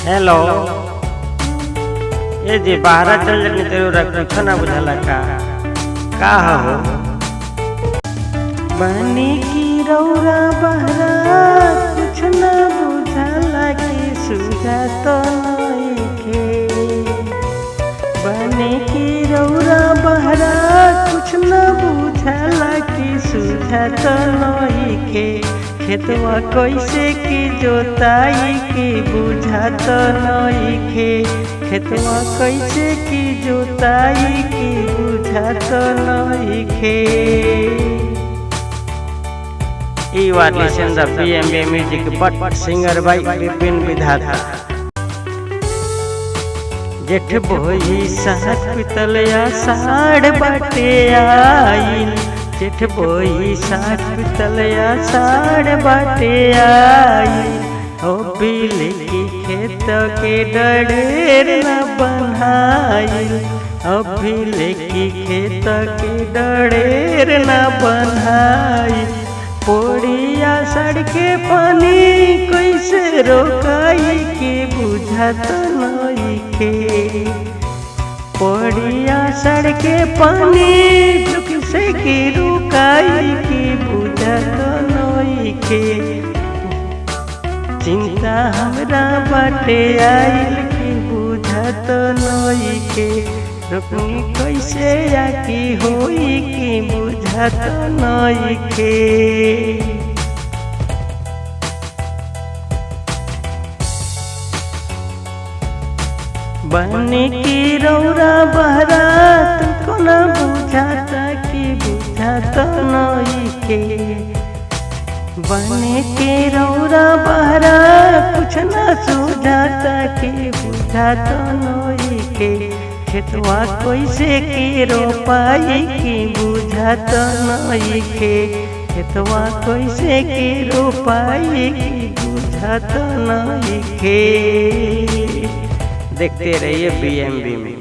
Hello ये जी बाहर चल जानी तेरे कुछ ना बुझाला का हो बनी की रौरा बहरा कुछ ना बुझाला की सुझा तो नइखे बनी की रौरा बहरा कुछ ना बुझाला की सुझा तो नइखे खेतवा कैसे की जोताई की बुझा तो नइखे खेतवा कैसे की जोताई की बुझा तो नइखे। You are listening to BMB Music but singer by Vipin विधाता। जेठ बोई साथ पितलिया साड़ बाटे आइल जेठ बोई साथ पितलिया साड़ बाटे आइल ओ बिल की खेत के डरेर न बन्हाइल ओ बिल की खेत के डरेर न बन्हाइल पोड़िया सड़के पानी कैसे रोकाई के बुझा तो नइखे पोड़िया सड़के पानी कैसे के रोकाई के बुझा तो नइखे चिंता हमरा बाटे आइल के बुझा तो नइखे रोकनी कैसे आकी होई की बुझा तो नइखे। बनी की रौरा बहरा तुमको न बुझाता की बुझा तो नइखे बनी की रौरा बहरा कुछ न सुझाता की बुझा तो नइखे खेतवा कैसे की रोपाई की बुझा तो नइखे खेतवा कैसे की रोपाई की बुझा तो नइखे। देखते रहिए BMB में।